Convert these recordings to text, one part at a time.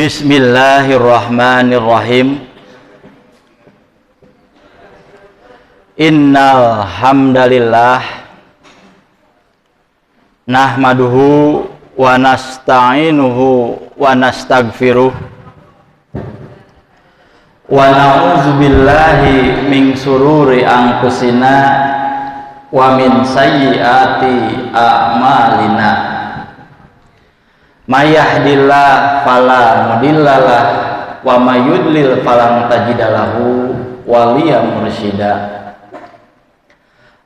Bismillahirrahmanirrahim. Innal hamdalillah nahmaduhu wa nasta'inuhu wa nastaghfiruh wa na'udzu billahi min sururi anfusina wa min sayyiati a'malina. May yahdihillahu fala mudhillalah wa may yudlil falan tajida lahu waliyan mursyida.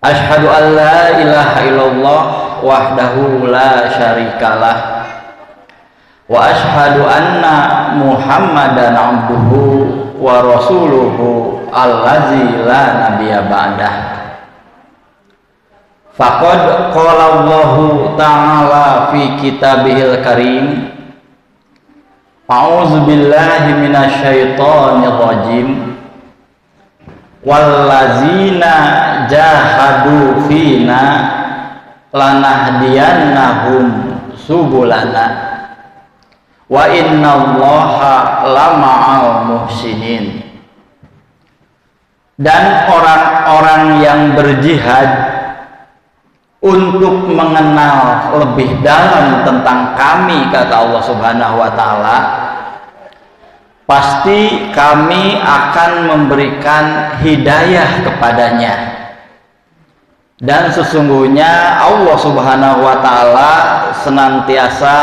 Asyhadu an la ilaha illallah wahdahu la syarikalah wa asyhadu anna Muhammadan abduhu wa rasuluhu allazi la nabiyya ba'dah. Faqad qala Allahu ta'ala fi kitabihil karim. A'udzu billahi minasyaitonir rajim. Wallazina jahadu fina lanahdiyannahum subulana wa innallaha lama'al muhsinin. Dan orang-orang yang berjihad untuk mengenal lebih dalam tentang kami, kata Allah Subhanahu wa ta'ala, pasti kami akan memberikan hidayah kepadanya. Dan sesungguhnya Allah Subhanahu wa ta'ala senantiasa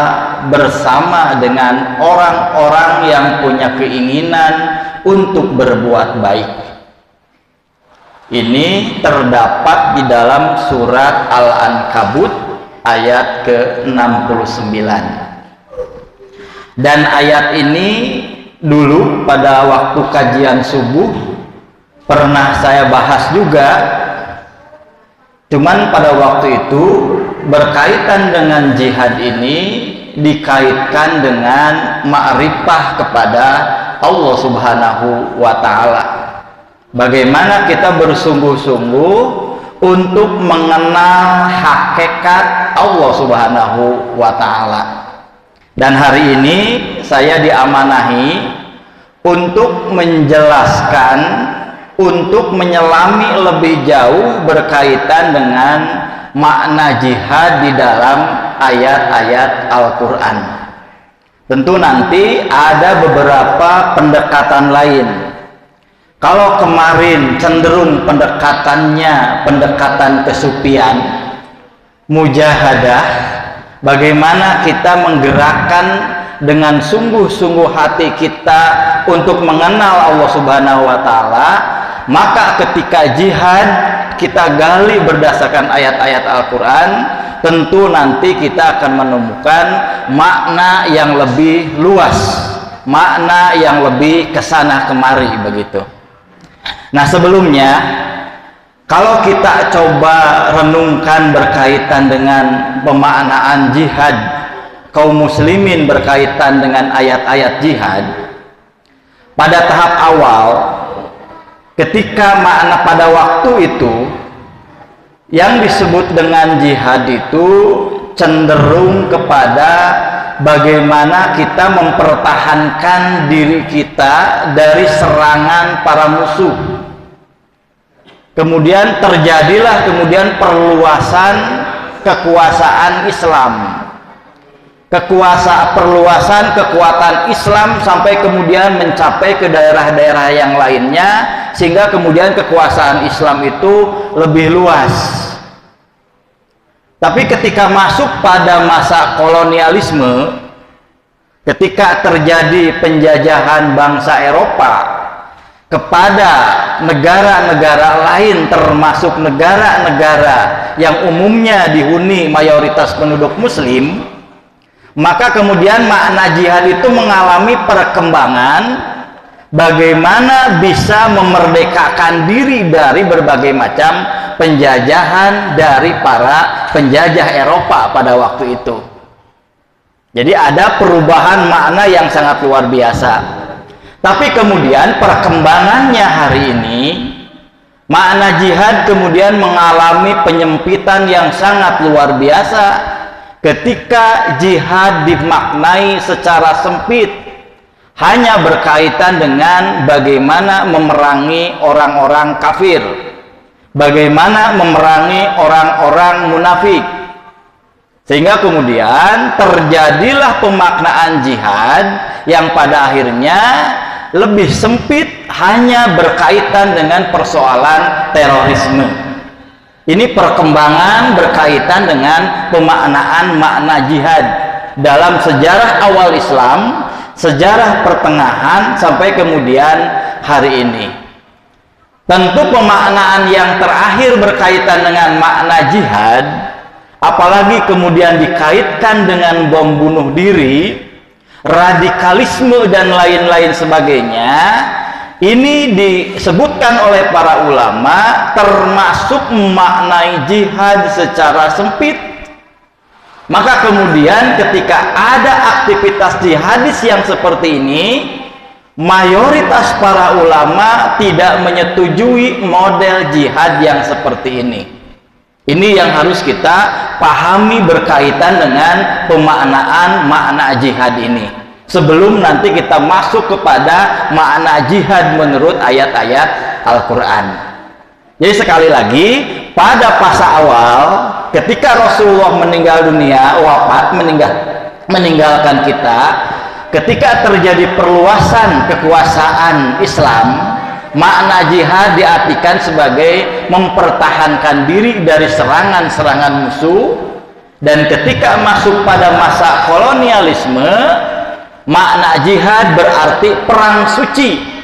bersama dengan orang-orang yang punya keinginan untuk berbuat baik. Ini terdapat di dalam surat Al-Ankabut ayat ke-69. Dan ayat ini dulu pada waktu kajian subuh pernah saya bahas juga, cuman pada waktu itu berkaitan dengan jihad ini dikaitkan dengan ma'rifah kepada Allah Subhanahu wa ta'ala. Bagaimana kita bersungguh-sungguh untuk mengenal hakikat Allah Subhanahu wa ta'ala. Dan hari ini saya diamanahi untuk menjelaskan, untuk menyelami lebih jauh berkaitan dengan makna jihad di dalam ayat-ayat Al-Quran. Tentu nanti ada beberapa pendekatan lain. Kalau kemarin cenderung pendekatannya pendekatan kesufian, mujahadah, bagaimana kita menggerakkan dengan sungguh-sungguh hati kita untuk mengenal Allah Subhanahu wa ta'ala, maka ketika jihad kita gali berdasarkan ayat-ayat Al-Quran, tentu nanti kita akan menemukan makna yang lebih luas, makna yang lebih kesana kemari begitu. Nah, sebelumnya kalau kita coba renungkan berkaitan dengan pemaknaan jihad kaum muslimin berkaitan dengan ayat-ayat jihad, pada tahap awal ketika makna pada waktu itu yang disebut dengan jihad itu cenderung kepada bagaimana kita mempertahankan diri kita dari serangan para musuh. Kemudian terjadilah perluasan kekuasaan Islam, perluasan kekuatan Islam sampai kemudian mencapai ke daerah-daerah yang lainnya, sehingga kemudian kekuasaan Islam itu lebih luas. Tapi ketika masuk pada masa kolonialisme, ketika terjadi penjajahan bangsa Eropa kepada negara-negara lain, termasuk negara-negara yang umumnya dihuni mayoritas penduduk muslim, maka kemudian makna jihad itu mengalami perkembangan bagaimana bisa memerdekakan diri dari berbagai macam penjajahan dari para penjajah Eropa pada waktu itu. Jadi ada perubahan makna yang sangat luar biasa. Tapi kemudian perkembangannya hari ini, makna jihad kemudian mengalami penyempitan yang sangat luar biasa ketika jihad dimaknai secara sempit hanya berkaitan dengan bagaimana memerangi orang-orang kafir, bagaimana memerangi orang-orang munafik, sehingga kemudian terjadilah pemaknaan jihad yang pada akhirnya lebih sempit, hanya berkaitan dengan persoalan terorisme. Ini perkembangan berkaitan dengan pemaknaan makna jihad dalam sejarah awal Islam, sejarah pertengahan sampai kemudian hari ini. Tentu pemaknaan yang terakhir berkaitan dengan makna jihad, apalagi kemudian dikaitkan dengan bom bunuh diri, radikalisme dan lain-lain sebagainya, ini disebutkan oleh para ulama termasuk memaknai jihad secara sempit. Maka kemudian ketika ada aktivitas jihadis yang seperti ini, mayoritas para ulama tidak menyetujui model jihad yang seperti ini. Ini yang harus kita pahami berkaitan dengan pemaknaan makna jihad ini, sebelum nanti kita masuk kepada makna jihad menurut ayat-ayat Al-Quran. Jadi sekali lagi, pada fasa awal ketika Rasulullah meninggal dunia, wafat, meninggalkan kita, ketika terjadi perluasan kekuasaan Islam, makna jihad diartikan sebagai mempertahankan diri dari serangan-serangan musuh. Dan ketika masuk pada masa kolonialisme, makna jihad berarti perang suci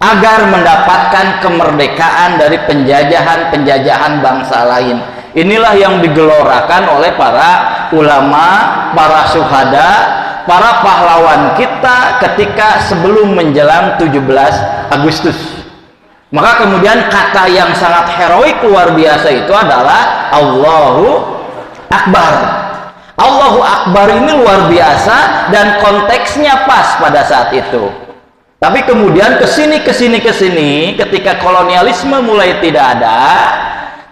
agar mendapatkan kemerdekaan dari penjajahan bangsa lain. Inilah yang digelorakan oleh para ulama, para syuhada, para pahlawan kita ketika sebelum menjelang 17 Agustus. Maka kemudian kata yang sangat heroik luar biasa itu adalah Allahu Akbar. Allahu Akbar ini luar biasa dan konteksnya pas pada saat itu. Tapi kemudian kesini ketika kolonialisme mulai tidak ada,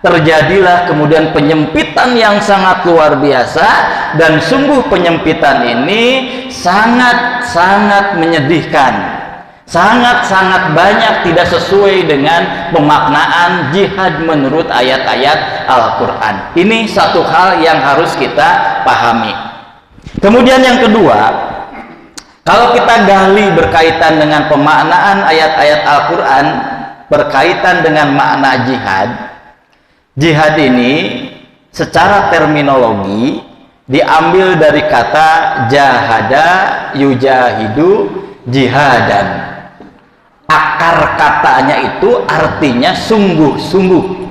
terjadilah kemudian penyempitan yang sangat luar biasa, dan sungguh penyempitan ini sangat-sangat menyedihkan, sangat-sangat banyak tidak sesuai dengan pemaknaan jihad menurut ayat-ayat Al-Quran. Ini satu hal yang harus kita pahami. Kemudian yang kedua, kalau kita gali berkaitan dengan pemaknaan ayat-ayat Al-Quran berkaitan dengan makna jihad, jihad ini secara terminologi diambil dari kata jahada yujahidu jihadan. Akar katanya itu artinya sungguh-sungguh.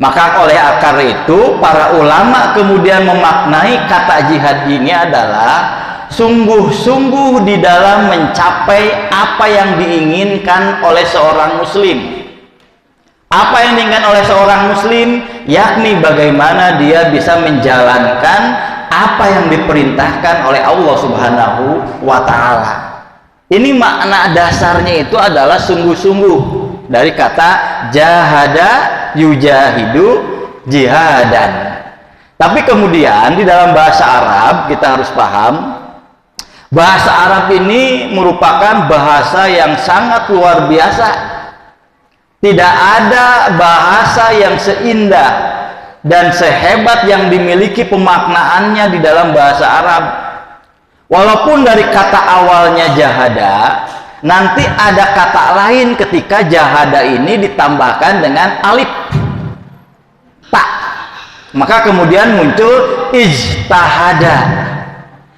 Maka oleh akar itu para ulama kemudian memaknai kata jihad ini adalah sungguh-sungguh di dalam mencapai apa yang diinginkan oleh seorang muslim. Apa yang diinginkan oleh seorang muslim, yakni bagaimana dia bisa menjalankan apa yang diperintahkan oleh Allah Subhanahu wa Ta'ala. Ini makna dasarnya itu adalah sungguh-sungguh, dari kata jahada yujahidu jihadan. Tapi kemudian di dalam bahasa Arab kita harus paham, bahasa Arab ini merupakan bahasa yang sangat luar biasa. Tidak ada bahasa yang seindah dan sehebat yang dimiliki pemaknaannya di dalam bahasa Arab. Walaupun dari kata awalnya jahada, nanti ada kata lain ketika jahada ini ditambahkan dengan alif ta, maka kemudian muncul ijtahada,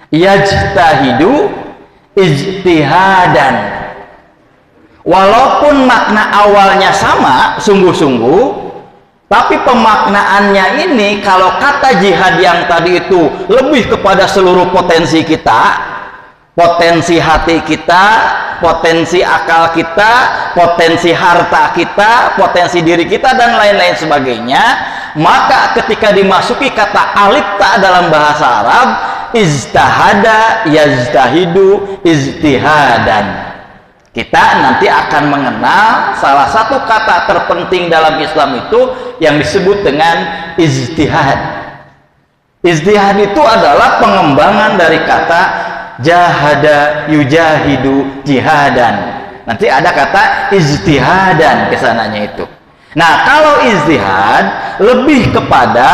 yajtahidu ijtihadan. Walaupun makna awalnya sama, sungguh-sungguh, tapi pemaknaannya ini, kalau kata jihad yang tadi itu lebih kepada seluruh potensi kita, potensi hati kita, potensi akal kita, potensi harta kita, potensi diri kita, dan lain-lain sebagainya. Maka ketika dimasuki kata alif ta dalam bahasa Arab, ijtahada yajtahidu ijtihadan, kita nanti akan mengenal salah satu kata terpenting dalam Islam itu yang disebut dengan ijtihad. Ijtihad itu adalah pengembangan dari kata jahada yujahidu jihadan. Nanti ada kata ijtihadan kesananya itu. Nah, kalau ijtihad lebih kepada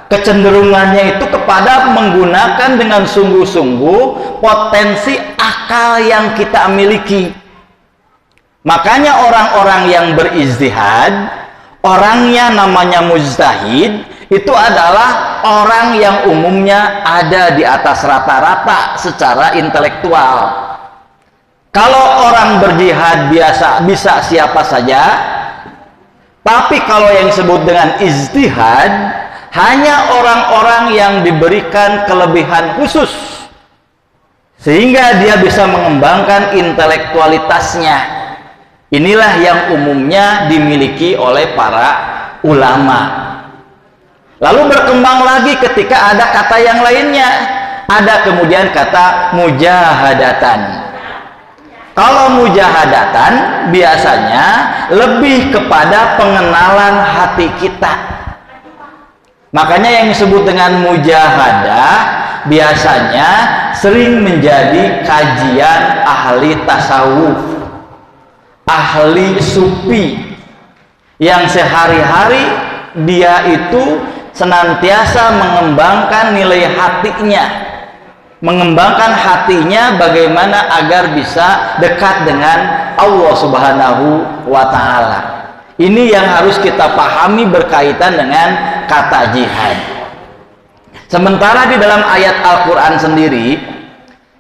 kecenderungannya itu kepada menggunakan dengan sungguh-sungguh potensi akal yang kita miliki. Makanya orang-orang yang berijtihad, orangnya namanya mujtahid, itu adalah orang yang umumnya ada di atas rata-rata secara intelektual. Kalau orang berjihad biasa bisa siapa saja, tapi kalau yang disebut dengan ijtihad hanya orang-orang yang diberikan kelebihan khusus sehingga dia bisa mengembangkan intelektualitasnya. Inilah yang umumnya dimiliki oleh para ulama. Lalu berkembang lagi ketika ada kata yang lainnya, ada kemudian kata mujahadatan. Kalau mujahadatan biasanya lebih kepada pengenalan hati kita. Makanya yang disebut dengan mujahadah biasanya sering menjadi kajian ahli tasawuf, ahli sufi, yang sehari-hari dia itu senantiasa mengembangkan nilai hatinya, mengembangkan hatinya bagaimana agar bisa dekat dengan Allah Subhanahu wa Ta'ala. Ini yang harus kita pahami berkaitan dengan kata jihad. Sementara di dalam ayat Al-Quran sendiri,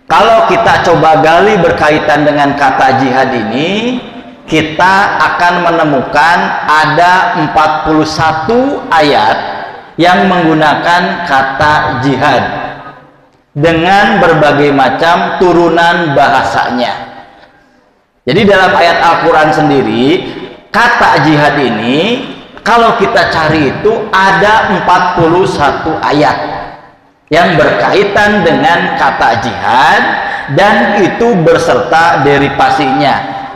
kalau kita coba gali berkaitan dengan kata jihad ini, kita akan menemukan ada 41 ayat yang menggunakan kata jihad dengan berbagai macam turunan bahasanya. Jadi dalam ayat Al-Quran sendiri, kata jihad ini kalau kita cari itu ada 41 ayat yang berkaitan dengan kata jihad, dan itu beserta derivasinya,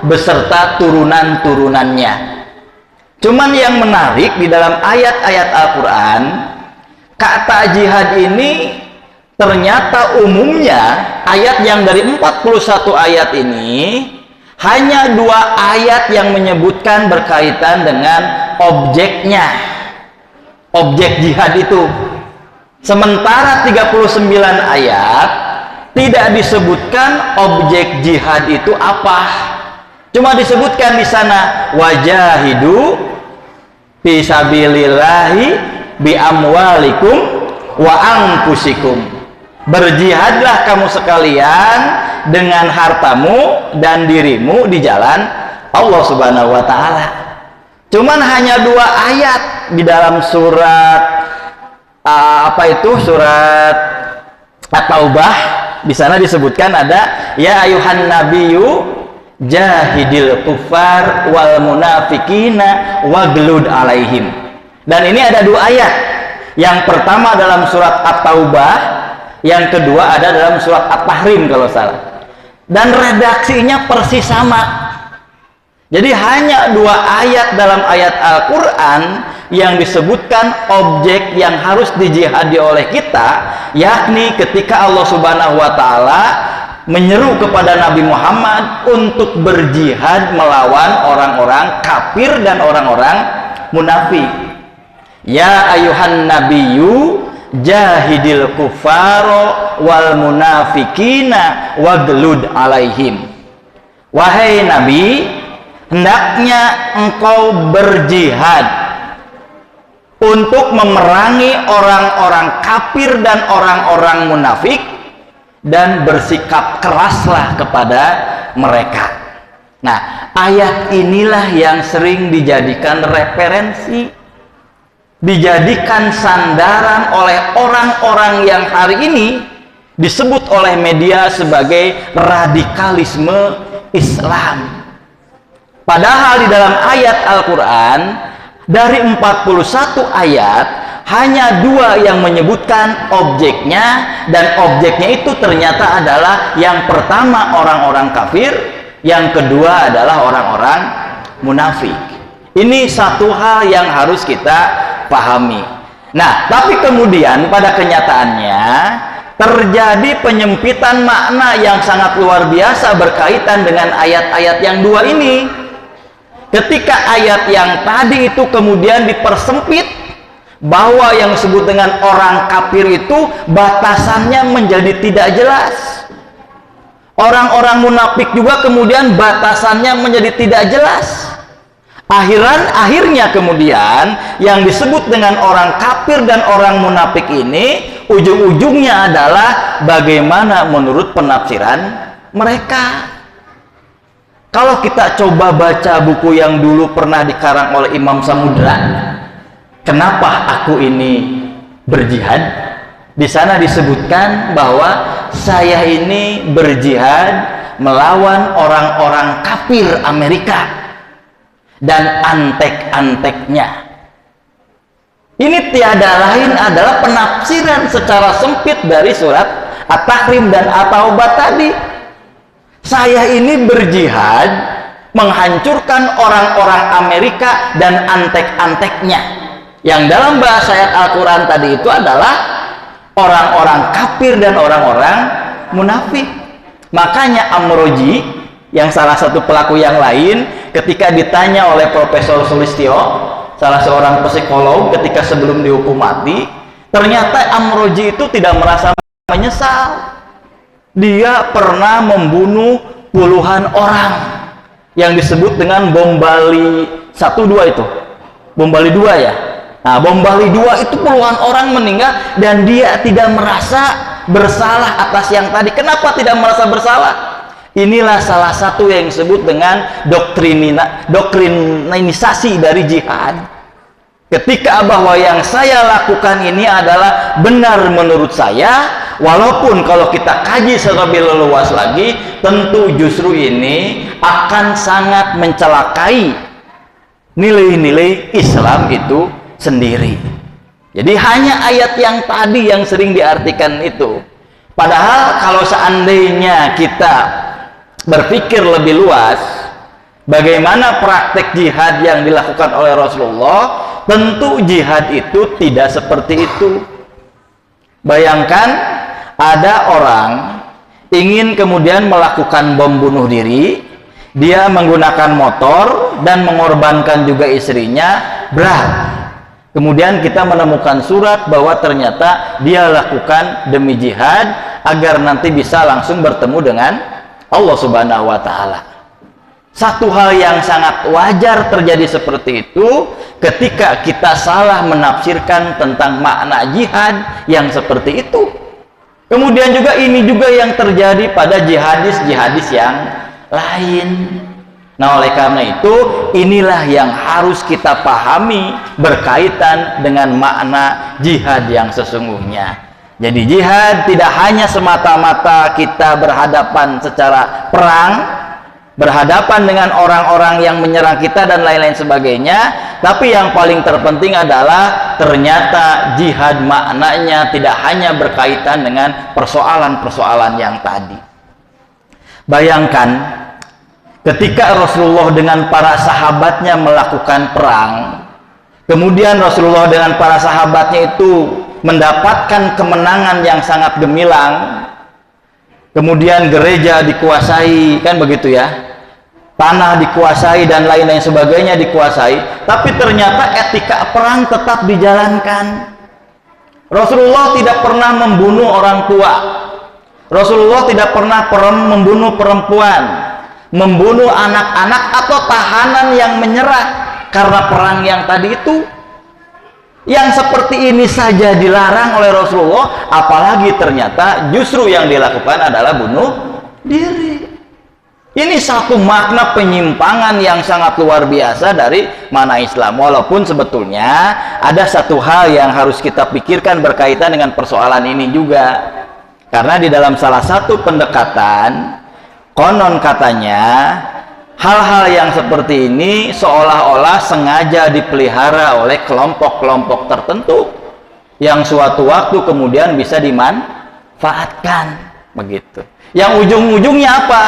beserta turunan-turunannya. Cuman yang menarik di dalam ayat-ayat Al-Quran, kata jihad ini ternyata umumnya ayat yang dari 41 ayat ini hanya 2 ayat yang menyebutkan berkaitan dengan objeknya, objek jihad itu. Sementara 39 ayat tidak disebutkan objek jihad itu apa. Cuma disebutkan di sana wajahidu fisabilillahi bi amwalikum wa anfusikum. Berjihadlah kamu sekalian dengan hartamu dan dirimu di jalan Allah Subhanahu wa Ta'ala. Cuman hanya 2 ayat di dalam surat surat At-Taubah. Di sana disebutkan ada ya ayuhan nabiyyu jahidil kufar wal munafikina waglud alaihim. Dan ini ada 2 ayat. Yang pertama dalam surat At-Taubah, yang kedua ada dalam surat At-Tahrim kalau salah. Dan redaksinya persis sama. Jadi hanya 2 ayat dalam ayat Al-Quran yang disebutkan objek yang harus dijihadi oleh kita, yakni ketika Allah Subhanahu wa Ta'ala menyeru kepada Nabi Muhammad untuk berjihad melawan orang-orang kafir dan orang-orang munafik. Ya ayuhan nabiyyu jahidil kufaro wal munafikina waglud alaihim. Wahai Nabi, hendaknya engkau berjihad untuk memerangi orang-orang kafir dan orang-orang munafik, dan bersikap keraslah kepada mereka. Nah, ayat inilah yang sering dijadikan referensi, dijadikan sandaran oleh orang-orang yang hari ini disebut oleh media sebagai radikalisme Islam. Padahal di dalam ayat Al-Quran dari 41 ayat hanya 2 yang menyebutkan objeknya, dan objeknya itu ternyata adalah yang pertama orang-orang kafir, yang kedua adalah orang-orang munafik. Ini satu hal yang harus kita pahami. Nah, tapi kemudian pada kenyataannya terjadi penyempitan makna yang sangat luar biasa berkaitan dengan ayat-ayat yang dua ini. Ketika ayat yang tadi itu kemudian dipersempit, bahwa yang disebut dengan orang kafir itu batasannya menjadi tidak jelas. Orang-orang munafik juga kemudian batasannya menjadi tidak jelas. Akhirnya kemudian yang disebut dengan orang kafir dan orang munafik ini ujung-ujungnya adalah bagaimana menurut penafsiran mereka. Kalau kita coba baca buku yang dulu pernah dikarang oleh Imam Samudra, kenapa aku ini berjihad? Di sana disebutkan bahwa saya ini berjihad melawan orang-orang kafir Amerika dan antek-anteknya. Ini tiada lain adalah penafsiran secara sempit dari surat At-Tahrim dan At-Taubah tadi. Saya ini berjihad menghancurkan orang-orang Amerika dan antek-anteknya. Yang dalam bahasa ayat Al-Quran tadi itu adalah orang-orang kafir dan orang-orang munafik. Makanya Amroji, yang salah satu pelaku yang lain, ketika ditanya oleh Profesor Sulistyo, salah seorang psikolog, ketika sebelum dihukum mati, ternyata Amroji itu tidak merasa menyesal. Dia pernah membunuh puluhan orang yang disebut dengan bom Bali 1-2 itu. Bom Bali 2 ya. Nah, bom Bali 2 itu puluhan orang meninggal dan dia tidak merasa bersalah atas yang tadi. Kenapa tidak merasa bersalah? Inilah salah satu yang disebut dengan doktrinisasi dari jihad. Ketika bahwa yang saya lakukan ini adalah benar menurut saya, walaupun kalau kita kaji lebih luas lagi, tentu justru ini akan sangat mencelakai nilai-nilai Islam itu sendiri. Jadi hanya ayat yang tadi yang sering diartikan itu. Padahal kalau seandainya kita berpikir lebih luas, bagaimana praktek jihad yang dilakukan oleh Rasulullah, tentu jihad itu tidak seperti itu. Bayangkan ada orang ingin kemudian melakukan bom bunuh diri, dia menggunakan motor dan mengorbankan juga istrinya, berat. Kemudian kita menemukan surat bahwa ternyata dia lakukan demi jihad agar nanti bisa langsung bertemu dengan Allah Subhanahu wa Ta'ala. Satu hal yang sangat wajar terjadi seperti itu ketika kita salah menafsirkan tentang makna jihad yang seperti itu. Kemudian juga ini juga yang terjadi pada jihadis-jihadis yang lain. Nah, oleh karena itu inilah yang harus kita pahami berkaitan dengan makna jihad yang sesungguhnya. Jadi jihad tidak hanya semata-mata kita berhadapan secara perang, berhadapan dengan orang-orang yang menyerang kita dan lain-lain sebagainya, tapi yang paling terpenting adalah ternyata jihad maknanya tidak hanya berkaitan dengan persoalan-persoalan yang tadi. Bayangkan ketika Rasulullah dengan para sahabatnya melakukan perang, kemudian Rasulullah dengan para sahabatnya itu mendapatkan kemenangan yang sangat gemilang, kemudian gereja dikuasai, kan begitu ya, tanah dikuasai dan lain-lain sebagainya dikuasai, tapi ternyata etika perang tetap dijalankan. Rasulullah tidak pernah membunuh orang tua, Rasulullah tidak pernah membunuh perempuan, membunuh anak-anak atau tahanan yang menyerah karena perang yang tadi itu. Yang seperti ini saja dilarang oleh Rasulullah, apalagi ternyata justru yang dilakukan adalah bunuh diri. Ini satu makna penyimpangan yang sangat luar biasa dari makna Islam. Walaupun sebetulnya ada satu hal yang harus kita pikirkan berkaitan dengan persoalan ini juga. Karena di dalam salah satu pendekatan, konon katanya hal-hal yang seperti ini seolah-olah sengaja dipelihara oleh kelompok-kelompok tertentu yang suatu waktu kemudian bisa dimanfaatkan begitu. Yang ujung-ujungnya apa?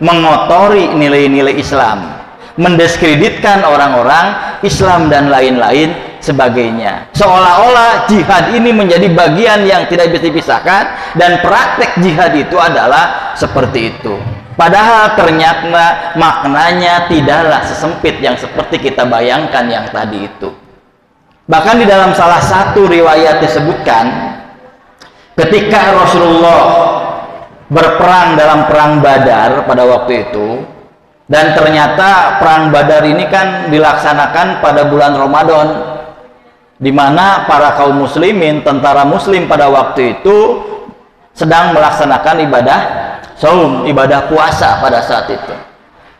Mengotori nilai-nilai Islam, mendiskreditkan orang-orang Islam dan lain-lain sebagainya. Seolah-olah jihad ini menjadi bagian yang tidak bisa dipisahkan, dan praktek jihad itu adalah seperti itu. Padahal ternyata maknanya tidaklah sesempit yang seperti kita bayangkan yang tadi itu. Bahkan di dalam salah satu riwayat disebutkan, ketika Rasulullah berperang dalam perang Badar pada waktu itu, dan ternyata perang Badar ini kan dilaksanakan pada bulan Ramadan, di mana para kaum muslimin, tentara muslim pada waktu itu sedang melaksanakan ibadah saum, ibadah puasa pada saat itu,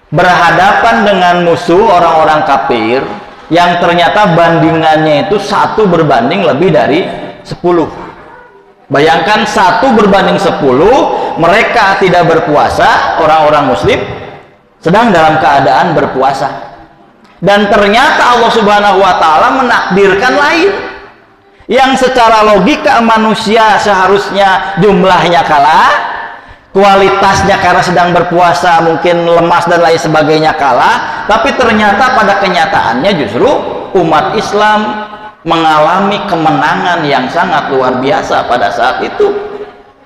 berhadapan dengan musuh orang-orang kafir yang ternyata bandingannya itu 1 berbanding lebih dari 10. Bayangkan 1 berbanding 10, mereka tidak berpuasa, orang-orang muslim sedang dalam keadaan berpuasa. Dan ternyata Allah Subhanahu wa taala menakdirkan lain, yang secara logika manusia seharusnya jumlahnya kalah, kualitasnya karena sedang berpuasa mungkin lemas dan lain sebagainya kalah, tapi ternyata pada kenyataannya justru umat Islam mengalami kemenangan yang sangat luar biasa pada saat itu.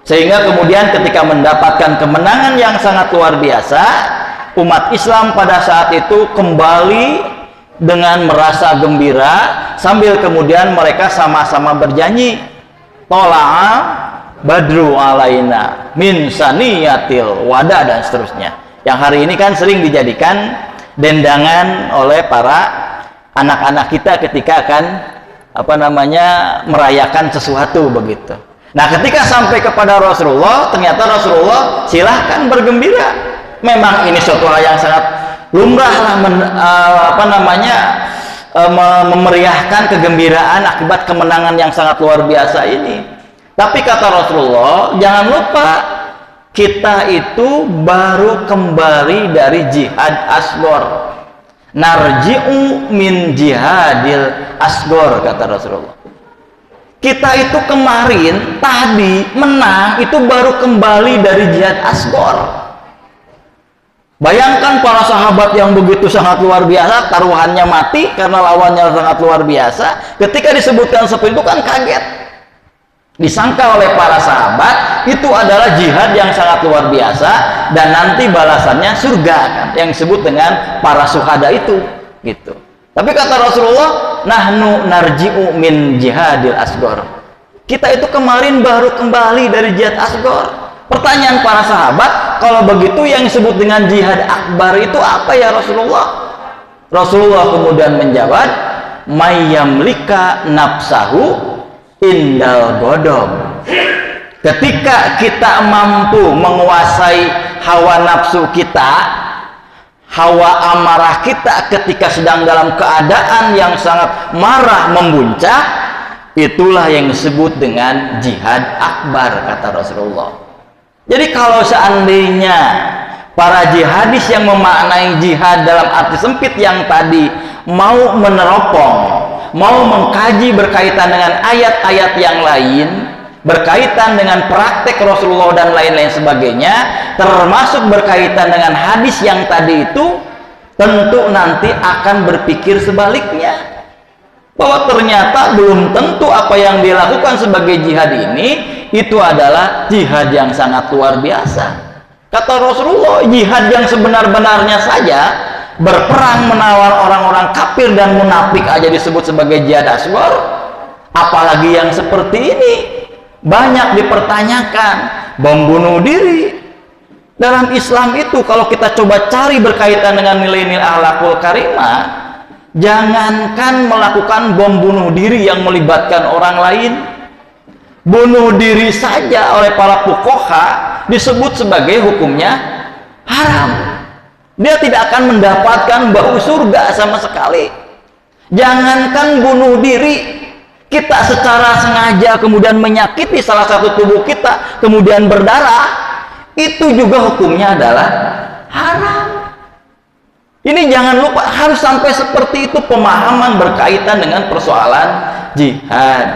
Sehingga kemudian ketika mendapatkan kemenangan yang sangat luar biasa, umat Islam pada saat itu kembali dengan merasa gembira, sambil kemudian mereka sama-sama berjanji, tola'a badru alaina min saniyatil wada, dan seterusnya, yang hari ini kan sering dijadikan dendangan oleh para anak-anak kita ketika akan merayakan sesuatu begitu. Nah, ketika sampai kepada Rasulullah, ternyata Rasulullah silahkan bergembira. Memang ini suatu hal yang sangat lumrah lah, memeriahkan kegembiraan akibat kemenangan yang sangat luar biasa ini. Tapi kata Rasulullah, jangan lupa kita itu baru kembali dari jihad asgor. Narji'u min jihadil asgor, kata Rasulullah. Kita itu kemarin tadi menang itu baru kembali dari jihad asgor. Bayangkan para sahabat yang begitu sangat luar biasa, taruhannya mati karena lawannya sangat luar biasa. Ketika disebutkan seperti itu kan kaget. Disangka oleh para sahabat itu adalah jihad yang sangat luar biasa, dan nanti balasannya surga kan, yang disebut dengan para syuhada itu gitu. Tapi kata Rasulullah, nahnu narji'u min jihadil asgor. Kita itu kemarin baru kembali dari jihad asgor. Pertanyaan para sahabat, kalau begitu yang disebut dengan jihad akbar itu apa ya Rasulullah? Rasulullah kemudian menjawab, mayyamlika nafsahu indal godom. Ketika kita mampu menguasai hawa nafsu kita, hawa amarah kita ketika sedang dalam keadaan yang sangat marah membuncah, itulah yang disebut dengan jihad akbar, kata Rasulullah. Jadi kalau seandainya para jihadis yang memaknai jihad dalam arti sempit yang tadi mau meneropong, mau mengkaji berkaitan dengan ayat-ayat yang lain, berkaitan dengan praktek Rasulullah dan lain-lain sebagainya, termasuk berkaitan dengan hadis yang tadi itu, tentu nanti akan berpikir sebaliknya, bahwa ternyata belum tentu apa yang dilakukan sebagai jihad ini itu adalah jihad yang sangat luar biasa. Kata Rasulullah, jihad yang sebenar-benarnya saja, berperang menawar orang-orang kafir dan munafik aja disebut sebagai jihad asghar, apalagi yang seperti ini. Banyak dipertanyakan, bom bunuh diri. Dalam Islam itu kalau kita coba cari berkaitan dengan nilai-nilai akhlakul karimah, jangankan melakukan bom bunuh diri yang melibatkan orang lain, bunuh diri saja oleh para fuqaha disebut sebagai hukumnya haram. Dia tidak akan mendapatkan bau surga sama sekali. Jangankan bunuh diri, kita secara sengaja kemudian menyakiti salah satu tubuh kita, kemudian berdarah, itu juga hukumnya adalah haram. Ini jangan lupa, harus sampai seperti itu pemahaman berkaitan dengan persoalan jihad.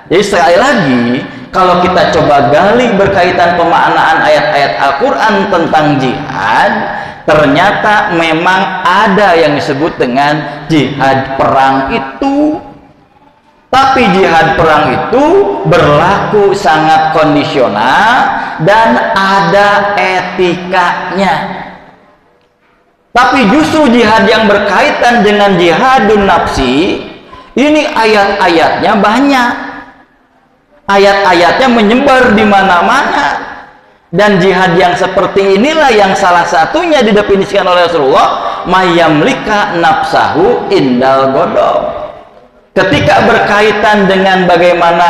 Jadi sekali lagi, kalau kita coba gali berkaitan pemaknaan ayat-ayat Al-Quran tentang jihad, ternyata memang ada yang disebut dengan jihad perang itu. Tapi jihad perang itu berlaku sangat kondisional dan ada etikanya. Tapi justru jihad yang berkaitan dengan jihadun nafsi, ini ayat-ayatnya banyak. Ayat-ayatnya menyebar di mana-mana. Dan jihad yang seperti inilah yang salah satunya didefinisikan oleh Rasulullah, mayamlika nafsahu indal godob. Ketika berkaitan dengan bagaimana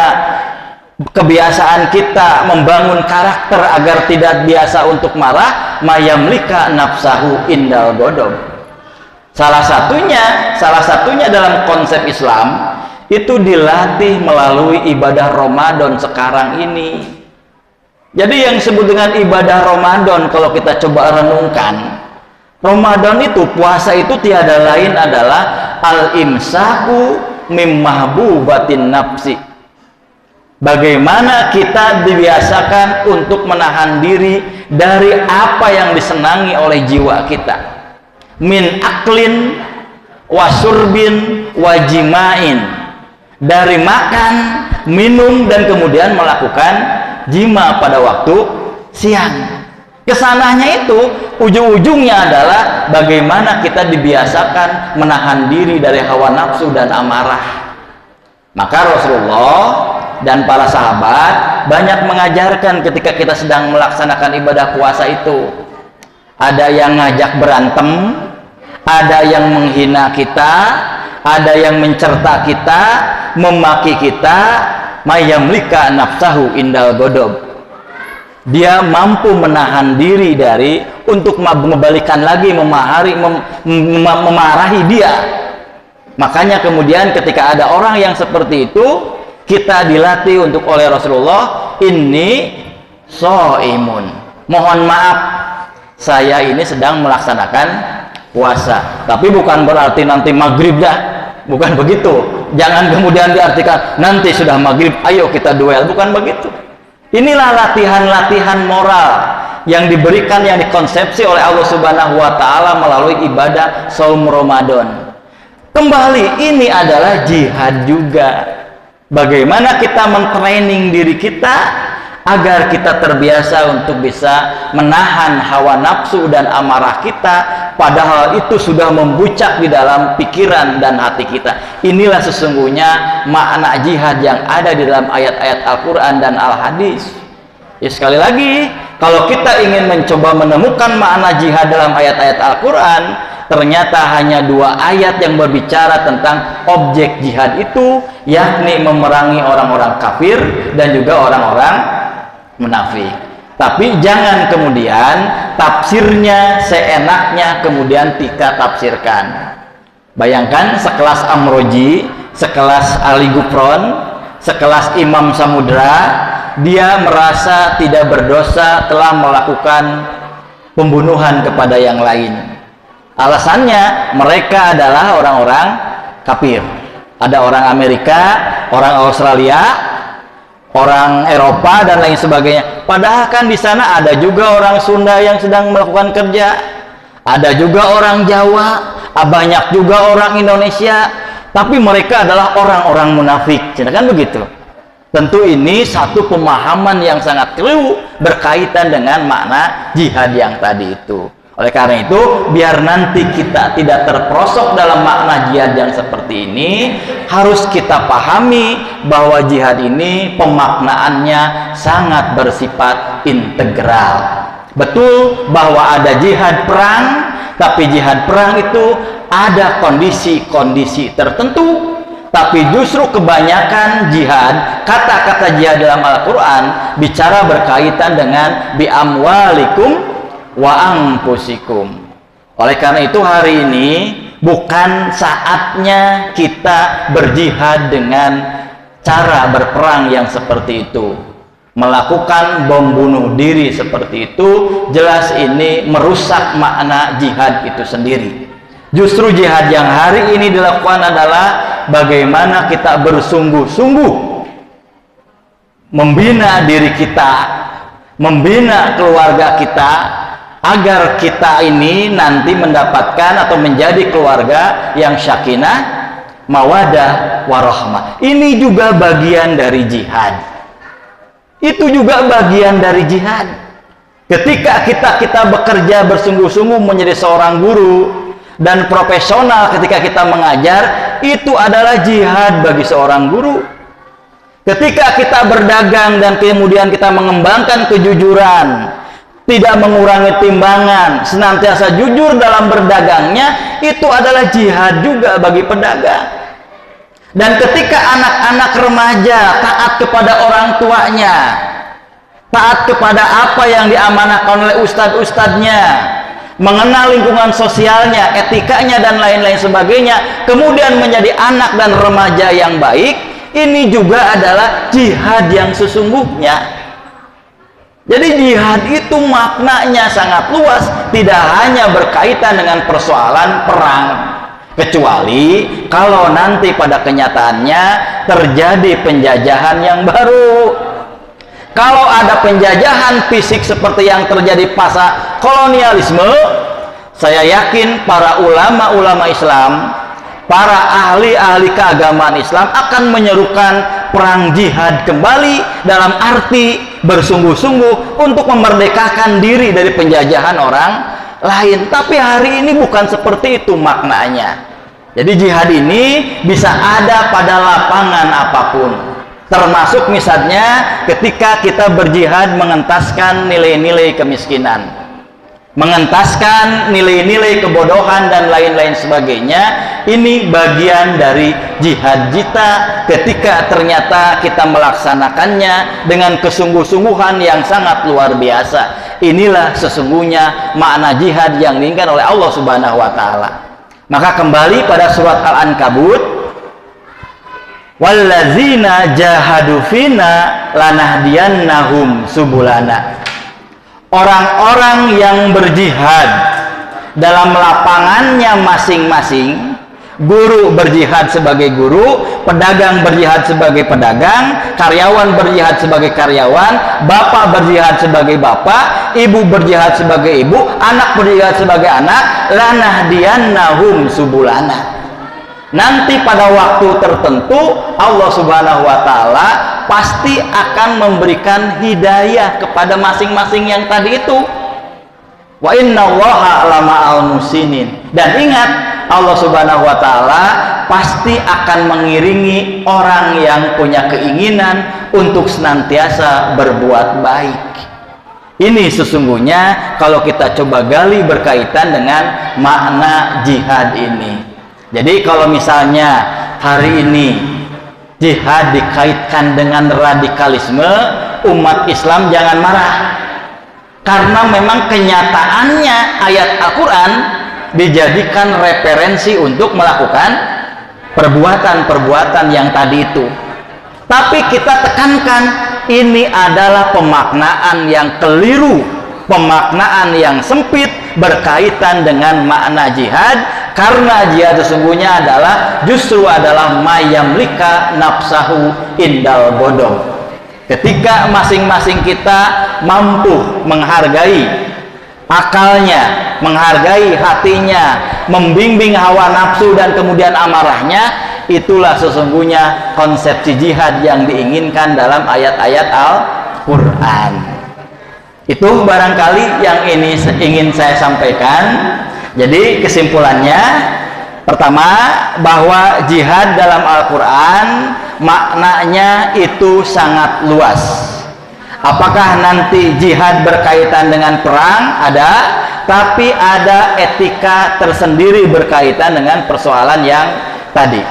kebiasaan kita membangun karakter agar tidak biasa untuk marah, mayamlika nafsahu indal godob. Salah satunya dalam konsep Islam itu dilatih melalui ibadah Ramadan sekarang ini. Jadi yang disebut dengan ibadah Ramadan, kalau kita coba renungkan, Ramadan itu, puasa itu tiada lain adalah al-imsaku mim mahbubatin nafsi. Bagaimana kita dibiasakan untuk menahan diri dari apa yang disenangi oleh jiwa kita, min aklin wasurbin wajimain, dari makan, minum, dan kemudian melakukan jima pada waktu siang. Kesananya itu ujung-ujungnya adalah bagaimana kita dibiasakan menahan diri dari hawa nafsu dan amarah. Maka Rasulullah dan para sahabat banyak mengajarkan ketika kita sedang melaksanakan ibadah puasa itu. Ada yang ngajak berantem, ada yang menghina kita, ada yang mencerta kita, memaki kita, mayamlika nafsahu indal godob. Dia mampu menahan diri dari untuk membalikan lagi memarahi dia. Makanya kemudian ketika ada orang yang seperti itu, kita dilatih untuk oleh Rasulullah, ini shaimun, mohon maaf, saya ini sedang melaksanakan puasa. Tapi bukan berarti nanti maghrib dah, bukan begitu. Jangan kemudian diartikan nanti sudah maghrib ayo kita duel, bukan begitu. Inilah latihan-latihan moral yang diberikan, yang dikonsepsi oleh Allah Subhanahu wa Ta'ala melalui ibadah saum Ramadan. Kembali, ini adalah jihad juga. Bagaimana kita mentraining diri kita agar kita terbiasa untuk bisa menahan hawa nafsu dan amarah kita, padahal itu sudah membucak di dalam pikiran dan hati kita. Inilah sesungguhnya makna jihad yang ada di dalam ayat-ayat Al-Quran dan Al-Hadis. Ya, sekali lagi, kalau kita ingin mencoba menemukan makna jihad dalam ayat-ayat Al-Quran, ternyata hanya 2 ayat yang berbicara tentang objek jihad itu, yakni memerangi orang-orang kafir dan juga orang-orang munafik. Tapi jangan kemudian tafsirnya seenaknya kemudian kita tafsirkan. Bayangkan sekelas Amroji, sekelas Ali Gufron, sekelas Imam Samudra, dia merasa tidak berdosa telah melakukan pembunuhan kepada yang lain. Alasannya mereka adalah orang-orang kafir. Ada orang Amerika, orang Australia, orang Eropa dan lain sebagainya. Padahal kan di sana ada juga orang Sunda yang sedang melakukan kerja, ada juga orang Jawa, banyak juga orang Indonesia, tapi mereka adalah orang-orang munafik. Kan begitu. Tentu ini satu pemahaman yang sangat keliru berkaitan dengan makna jihad yang tadi itu. Oleh karena itu, biar nanti kita tidak terperosok dalam makna jihad yang seperti ini, harus kita pahami bahwa jihad ini pemaknaannya sangat bersifat integral. Betul bahwa ada jihad perang, tapi jihad perang itu ada kondisi-kondisi tertentu. Tapi justru kebanyakan jihad, kata-kata jihad dalam Al-Quran bicara berkaitan dengan bi'amwalikum wa anfusikum. Oleh karena itu hari ini bukan saatnya kita berjihad dengan cara berperang yang seperti itu, melakukan bom bunuh diri seperti itu. Jelas ini merusak makna jihad itu sendiri. Justru jihad yang hari ini dilakukan adalah bagaimana kita bersungguh-sungguh membina diri kita, membina keluarga kita, agar kita ini nanti mendapatkan atau menjadi keluarga yang syakinah, mawadah warahmah. Ini juga bagian dari jihad. Itu juga bagian dari jihad. Ketika kita bekerja bersungguh-sungguh menjadi seorang guru dan profesional ketika kita mengajar, itu adalah jihad bagi seorang guru. Ketika kita berdagang dan kemudian kita mengembangkan kejujuran, tidak mengurangi timbangan, senantiasa jujur dalam berdagangnya, itu adalah jihad juga bagi pedagang. Dan ketika anak-anak remaja taat kepada orang tuanya, taat kepada apa yang diamanahkan oleh ustadz-ustadznya, mengenal lingkungan sosialnya, etikanya, dan lain-lain sebagainya, kemudian menjadi anak dan remaja yang baik, ini juga adalah jihad yang sesungguhnya. Jadi jihad itu maknanya sangat luas, tidak hanya berkaitan dengan persoalan perang, kecuali kalau nanti pada kenyataannya terjadi penjajahan yang baru. Kalau ada penjajahan fisik seperti yang terjadi pasca kolonialisme, saya yakin para ulama-ulama Islam, para ahli-ahli keagamaan Islam akan menyerukan perang jihad kembali dalam arti bersungguh-sungguh untuk memerdekakan diri dari penjajahan orang lain. Tapi hari ini bukan seperti itu maknanya. Jadi jihad ini bisa ada pada lapangan apapun, termasuk misalnya ketika kita berjihad mengentaskan nilai-nilai kemiskinan, mengentaskan nilai-nilai kebodohan dan lain-lain sebagainya. Ini bagian dari jihad kita ketika ternyata kita melaksanakannya dengan kesungguh-sungguhan yang sangat luar biasa. Inilah sesungguhnya makna jihad yang diinginkan oleh Allah Subhanahu wa taala. Maka kembali pada surat Al-Ankabut, wallazina jahadu fina lanahdiyannahum subulana. Orang-orang yang berjihad dalam lapangannya masing-masing, guru berjihad sebagai guru, pedagang berjihad sebagai pedagang, karyawan berjihad sebagai karyawan, bapak berjihad sebagai bapak, ibu berjihad sebagai ibu, anak berjihad sebagai anak, lanahdiyannahum subulana. Nanti pada waktu tertentu Allah Subhanahu wa taala pasti akan memberikan hidayah kepada masing-masing yang tadi itu. Wa innallaha lama'al musinin. Dan ingat, Allah Subhanahu wa taala pasti akan mengiringi orang yang punya keinginan untuk senantiasa berbuat baik. Ini sesungguhnya kalau kita coba gali berkaitan dengan makna jihad ini. Jadi kalau misalnya hari ini jihad dikaitkan dengan radikalisme, umat Islam jangan marah. Karena memang kenyataannya ayat Al-Quran dijadikan referensi untuk melakukan perbuatan-perbuatan yang tadi itu. Tapi kita tekankan, ini adalah pemaknaan yang keliru, pemaknaan yang sempit berkaitan dengan makna jihad. Karena jihad sesungguhnya justru adalah mayamlika nafsahu indal godom. Ketika masing-masing kita mampu menghargai akalnya, menghargai hatinya, membimbing hawa nafsu dan kemudian amarahnya, itulah sesungguhnya konsepsi jihad yang diinginkan dalam ayat-ayat Al-Quran. Itu barangkali yang ini ingin saya sampaikan. Jadi kesimpulannya, pertama, bahwa jihad dalam Al-Quran maknanya itu sangat luas. Apakah nanti jihad berkaitan dengan perang? Ada, tapi ada etika tersendiri berkaitan dengan persoalan yang tadi.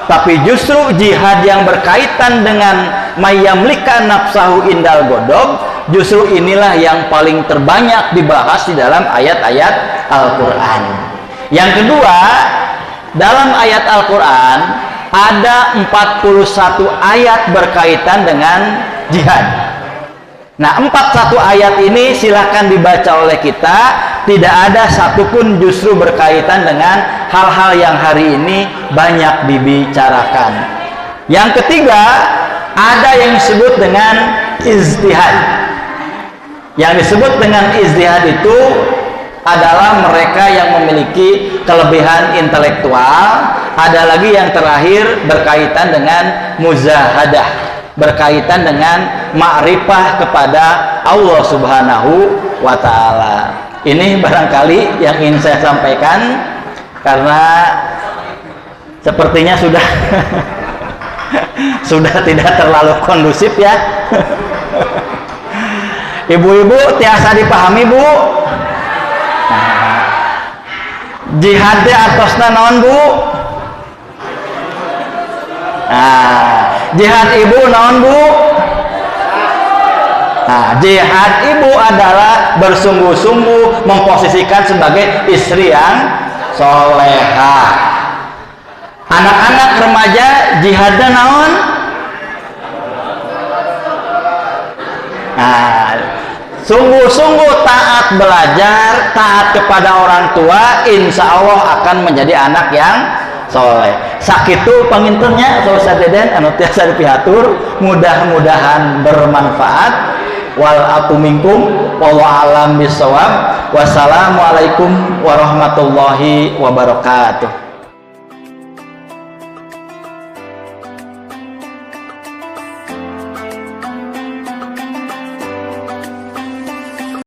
Tapi justru jihad yang berkaitan dengan mayamlika nafsahu indal godob, justru inilah yang paling terbanyak dibahas di dalam ayat-ayat Al-Quran. Yang kedua, dalam ayat Al-Quran ada 41 ayat berkaitan dengan jihad. Nah, 41 ayat ini silakan dibaca oleh kita. Tidak ada satupun justru berkaitan dengan hal-hal yang hari ini banyak dibicarakan. Yang ketiga, ada yang disebut dengan ijtihad. Yang disebut dengan ijtihad itu adalah mereka yang memiliki kelebihan intelektual, Ada lagi yang terakhir berkaitan dengan muzahadah, berkaitan dengan ma'rifah kepada Allah Subhanahu wa Ta'ala. Ini barangkali yang ingin saya sampaikan, karena sepertinya sudah sudah tidak terlalu kondusif ya. Ibu-ibu tiasa dipahami, Bu? Nah, jihad atosna naon, Bu? Nah, jihad ibu naon, Bu? Nah, jihad ibu adalah bersungguh-sungguh memposisikan sebagai istri yang soleha. Anak-anak remaja jihadnya naon? Nah, sungguh-sungguh taat belajar, taat kepada orang tua, insya Allah akan menjadi anak yang soleh. Sakitu pangintennya Ustaz Deden anu tiasa dipihatur, mudah-mudahan bermanfaat. Wal atu minkum wallahu alam bisawab. Wassalamualaikum warahmatullahi wabarakatuh.